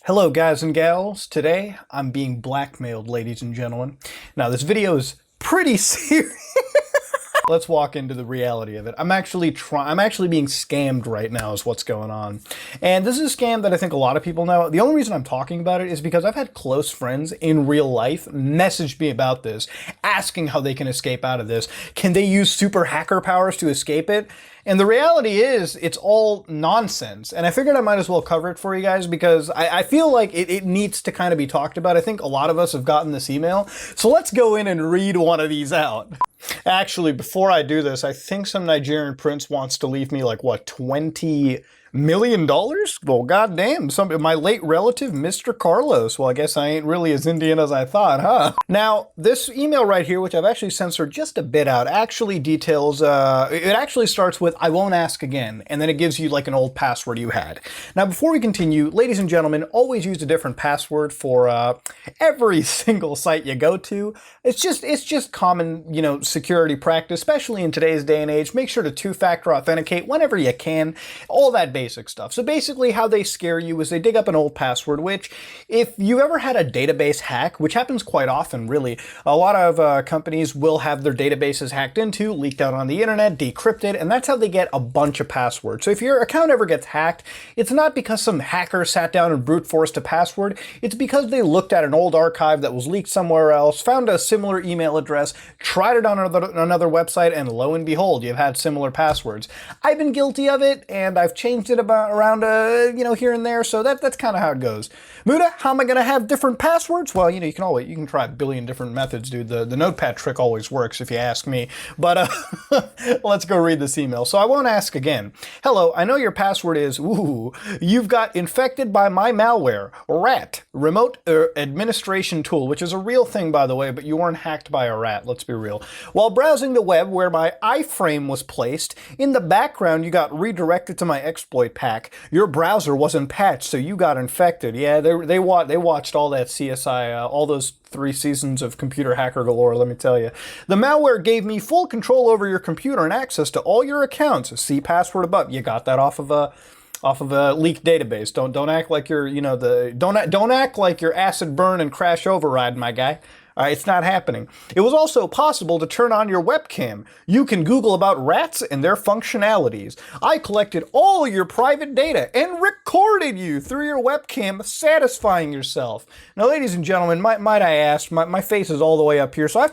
Hello guys and gals, today I'm being blackmailed, ladies and gentlemen. Now this video is pretty serious. Let's walk into the reality of it. I'm actually being scammed right now is what's going on. And this is a scam that I think a lot of people know. The only reason I'm talking about it is because I've had close friends in real life message me about this, asking how they can escape out of this. Can they use super hacker powers to escape it? And the reality is, it's all nonsense. And I figured I might as well cover it for you guys because I feel like it needs to kind of be talked about. I think a lot of us have gotten this email. So let's go in and read one of these out. Actually, before I do this, I think some Nigerian prince wants to leave me like, what, $20 million? Well, goddamn, my late relative, Mr. Carlos. Well, I guess I ain't really as Indian as I thought, huh? Now, this email right here, which I've actually censored just a bit out, actually details, it actually starts with, I won't ask again, and then it gives you like an old password you had. Now, before we continue, ladies and gentlemen, always use a different password for every single site you go to. It's just common, security practice, especially in today's day and age. Make sure to two-factor authenticate whenever you can. All that basic stuff. So basically how they scare you is they dig up an old password, which if you ever had a database hack, which happens quite often, really, a lot of companies will have their databases hacked into, leaked out on the internet, decrypted, and that's how they get a bunch of passwords. So if your account ever gets hacked, it's not because some hacker sat down and brute forced a password. It's because they looked at an old archive that was leaked somewhere else, found a similar email address, tried it on another website, and lo and behold, you've had similar passwords. I've been guilty of it, and I've changed it around here and there, so that's kind of how it goes. Muda, how am I going to have different passwords? Well, you can try a billion different methods, dude. The notepad trick always works, if you ask me. But let's go read this email. So I won't ask again. Hello, I know your password is, you've got infected by my malware, RAT, remote administration tool, which is a real thing, by the way, but you weren't hacked by a rat, let's be real. While browsing the web where my iframe was placed, in the background you got redirected to my exploit pack. Your browser wasn't patched, so you got infected. Yeah, they watched all that CSI, all those 3 seasons of Computer Hacker Galore, let me tell you. The malware gave me full control over your computer and access to all your accounts. See password above. You got that off of a leaked database. Don't act like you're, don't act like you're acid burn and crash override, my guy. It's not happening. It was also possible to turn on your webcam. You can Google about rats and their functionalities. I collected all your private data and recorded you through your webcam, satisfying yourself. Now, ladies and gentlemen, might I ask, my face is all the way up here, so I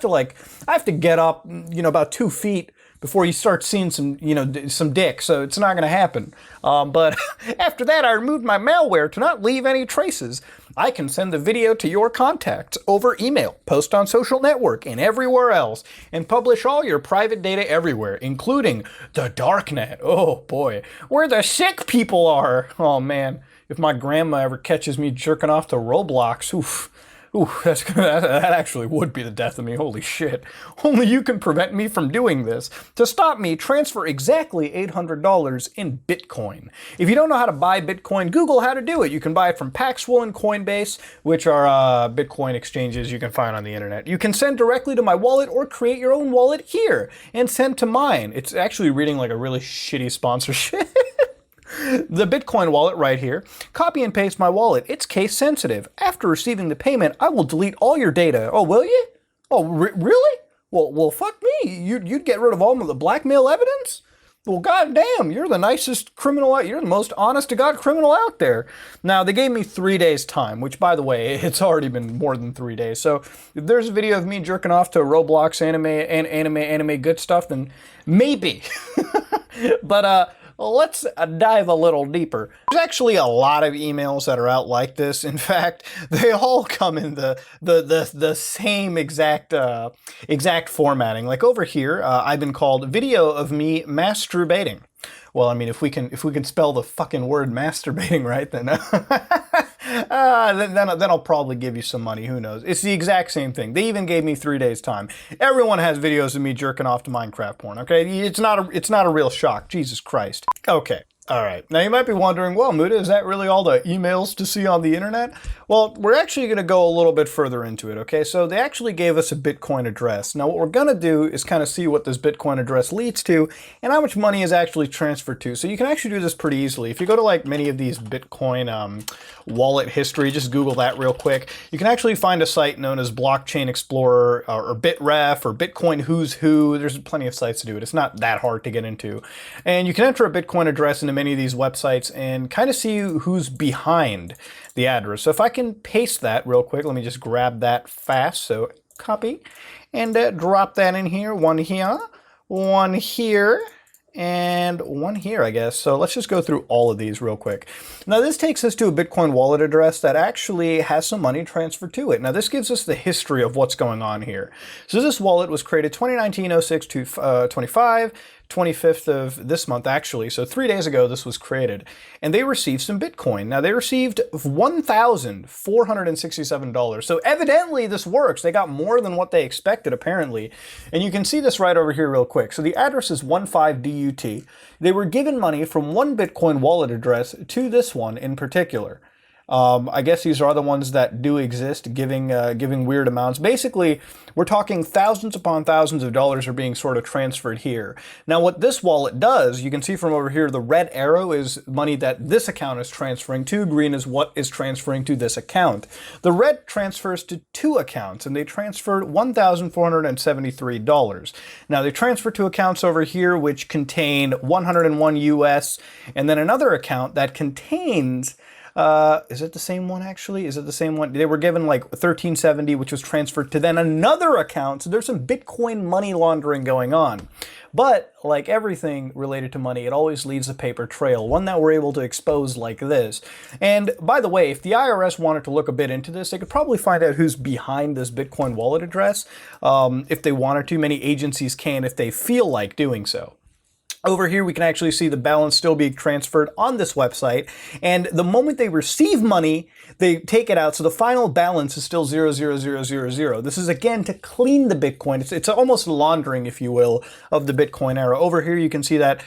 have to get up, about 2 feet before you start seeing some dick, so it's not going to happen. But after that, I removed my malware to not leave any traces. I can send the video to your contacts over email, post on social network, and everywhere else, and publish all your private data everywhere, including the darknet. Oh boy, where the sick people are. Oh man, if my grandma ever catches me jerking off to Roblox, oof. Ooh, that actually would be the death of me, holy shit. Only you can prevent me from doing this. To stop me, transfer exactly $800 in Bitcoin. If you don't know how to buy Bitcoin, Google how to do it. You can buy it from Paxful and Coinbase, which are Bitcoin exchanges you can find on the internet. You can send directly to my wallet or create your own wallet here and send to mine. It's actually reading like a really shitty sponsorship. The Bitcoin wallet right here. Copy and paste my wallet. It's case sensitive. After receiving the payment, I will delete all your data. Oh, will you? Oh, really? Well, fuck me. You'd get rid of all of the blackmail evidence? Well, goddamn, you're the nicest criminal you're the most honest to God criminal out there. Now, they gave me 3 days time, which, by the way, it's already been more than 3 days. So if there's a video of me jerking off to Roblox anime good stuff, then maybe. But, let's dive a little deeper. There's actually a lot of emails that are out like this. In fact, they all come in the same exact formatting. Like over here, I've been called video of me masturbating. Well, I mean, if we can spell the fucking word masturbating right, then then I'll probably give you some money. Who knows? It's the exact same thing. They even gave me 3 days time. Everyone has videos of me jerking off to Minecraft porn. Okay, it's not a real shock. Jesus Christ. Okay. All right. Now you might be wondering, well, Muda, is that really all the emails to see on the internet? Well, we're actually going to go a little bit further into it, okay? So they actually gave us a Bitcoin address. Now what we're going to do is kind of see what this Bitcoin address leads to and how much money is actually transferred to. So you can actually do this pretty easily. If you go to like many of these Bitcoin wallet history, just Google that real quick. You can actually find a site known as Blockchain Explorer or Bitref or Bitcoin Who's Who. There's plenty of sites to do it. It's not that hard to get into. And you can enter a Bitcoin address into many of these websites and kind of see who's behind the address. So if I can paste that real quick, let me just grab that fast. So copy and drop that in here. One here, and one here, I guess. So let's just go through all of these real quick. Now this takes us to a Bitcoin wallet address that actually has some money transferred to it. Now this gives us the history of what's going on here. So this wallet was created 2019-06-25, 25th of this month actually. So 3 days ago this was created. And they received some Bitcoin. Now they received $1,467. So evidently this works. They got more than what they expected apparently. And you can see this right over here real quick. So the address is 15DUT. They were given money from one Bitcoin wallet address to this one in particular. I guess these are the ones that do exist, giving weird amounts. Basically, we're talking thousands upon thousands of dollars are being sort of transferred here. Now, what this wallet does, you can see from over here, the red arrow is money that this account is transferring to. Green is what is transferring to this account. The red transfers to two accounts, and they transferred $1,473. Now, they transfer to accounts over here which contain 101 US, and then another account that contains is it the same one actually? Is it the same one? They were given like 1370, which was transferred to then another account. So there's some Bitcoin money laundering going on. But like everything related to money, it always leaves a paper trail, one that we're able to expose like this. And by the way, if the IRS wanted to look a bit into this, they could probably find out who's behind this Bitcoin wallet address. If they wanted to, many agencies can if they feel like doing so. Over here, we can actually see the balance still being transferred on this website. And the moment they receive money, they take it out. So the final balance is still 0.00000. This is, again, to clean the Bitcoin. It's almost laundering, if you will, of the Bitcoin era. Over here, you can see that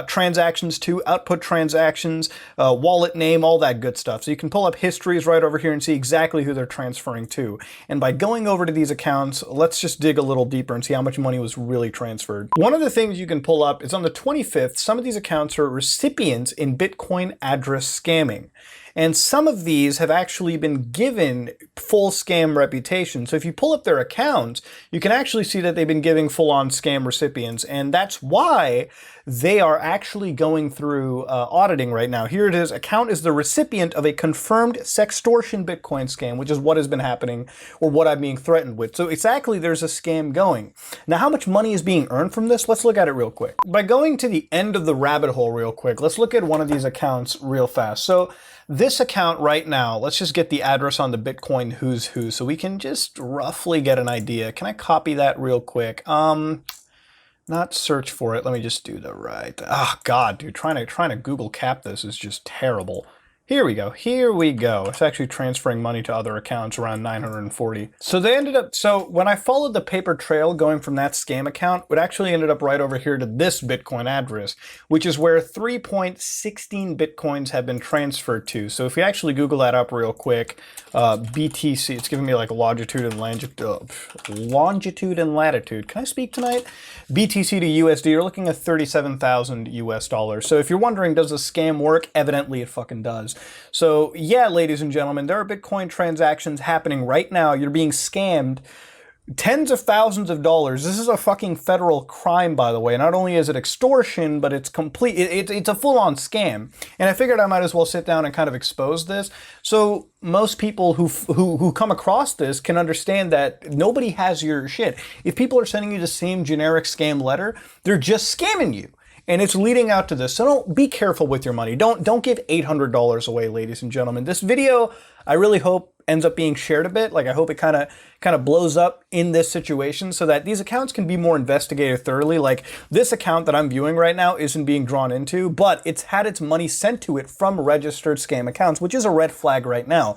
transactions to output transactions, wallet name, all that good stuff. So you can pull up histories right over here and see exactly who they're transferring to. And by going over to these accounts, let's just dig a little deeper and see how much money was really transferred. One of the things you can pull up is on the 25th, some of these accounts are recipients in Bitcoin address scamming. And some of these have actually been given full scam reputation. So if you pull up their accounts, you can actually see that they've been giving full-on scam recipients. And that's why they are actually going through auditing right now. Here it is. Account is the recipient of a confirmed sextortion Bitcoin scam, which is what has been happening or what I'm being threatened with. So exactly, there's a scam going. Now, how much money is being earned from this? Let's look at it real quick. By going to the end of the rabbit hole real quick, let's look at one of these accounts real fast. So this account right now, let's just get the address on the Bitcoin Who's Who so we can just roughly get an idea. Can I copy that real quick? Not search for it. Let me just do the right. Oh God, dude, trying to Google cap this is just terrible. Here we go. Here we go. It's actually transferring money to other accounts around 940. So they ended up, so when I followed the paper trail going from that scam account, it actually ended up right over here to this Bitcoin address, which is where 3.16 Bitcoins have been transferred to. So if we actually Google that up real quick, BTC, it's giving me like longitude and latitude. Can I speak tonight? BTC to USD, you're looking at 37,000 US dollars. So if you're wondering, does the scam work? Evidently it fucking does. So yeah, ladies and gentlemen, there are Bitcoin transactions happening right now. You're being scammed tens of thousands of dollars. This is a fucking federal crime, by the way. Not only is it extortion, but it's complete. It's a full-on scam. And I figured I might as well sit down and kind of expose this. So most people who come across this can understand that nobody has your shit. If people are sending you the same generic scam letter, they're just scamming you. And it's leading out to this. So don't be careful with your money. Don't give $800 away, ladies and gentlemen. This video, I really hope ends up being shared a bit. Like, I hope it kind of blows up in this situation so that these accounts can be more investigated thoroughly. Like, this account that I'm viewing right now isn't being drawn into, but it's had its money sent to it from registered scam accounts, which is a red flag right now.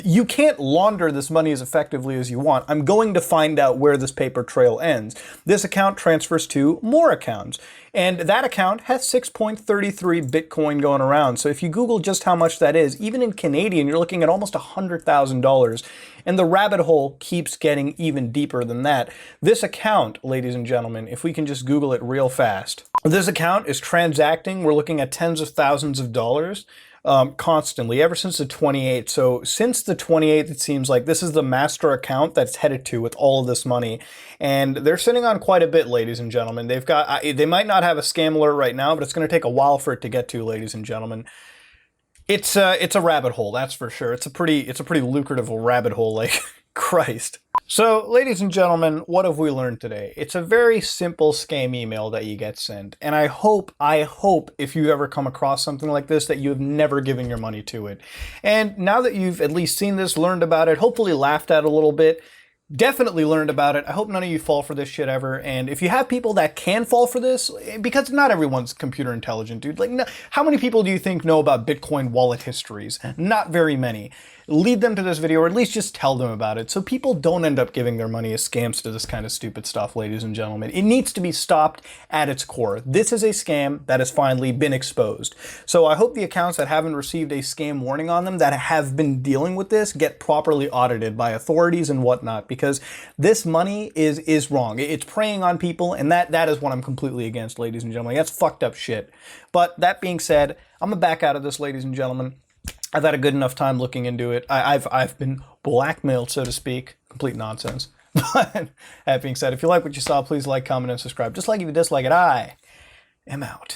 You can't launder this money as effectively as you want. I'm going to find out where this paper trail ends. This account transfers to more accounts, and that account has 6.33 Bitcoin going around. So if you Google just how much that is, even in Canadian, you're looking at almost $100,000. And the rabbit hole keeps getting even deeper than that. This account, ladies and gentlemen, if we can just Google it real fast, this account is transacting, we're looking at tens of thousands of dollars constantly, ever since the 28th. So since the 28th, it seems like this is the master account that's headed to with all of this money. And they're sitting on quite a bit, ladies and gentlemen. They've got, they might not have a scam alert right now, but it's going to take a while for it to get to, ladies and gentlemen. It's a rabbit hole, that's for sure. It's a pretty lucrative rabbit hole, like, Christ. So, ladies and gentlemen, what have we learned today? It's a very simple scam email that you get sent. And I hope if you ever come across something like this that you have never given your money to it. And now that you've at least seen this, learned about it, hopefully laughed at it a little bit, definitely learned about it. I hope none of you fall for this shit ever. And if you have people that can fall for this, because not everyone's computer intelligent, dude. Like, no, how many people do you think know about Bitcoin wallet histories? Not very many. Lead them to this video, or at least just tell them about it, so people don't end up giving their money as scams to this kind of stupid stuff, ladies and gentlemen. It needs to be stopped at its core. This is a scam that has finally been exposed. So I hope the accounts that haven't received a scam warning on them, that have been dealing with this, get properly audited by authorities and whatnot, because this money is wrong. It's preying on people, and that is what I'm completely against, ladies and gentlemen. That's fucked up shit. But that being said, I'm gonna back out of this, ladies and gentlemen. I've had a good enough time looking into it. I've been blackmailed, so to speak. Complete nonsense. But that being said, if you like what you saw, please like, comment, and subscribe. Just like if you dislike it, I am out.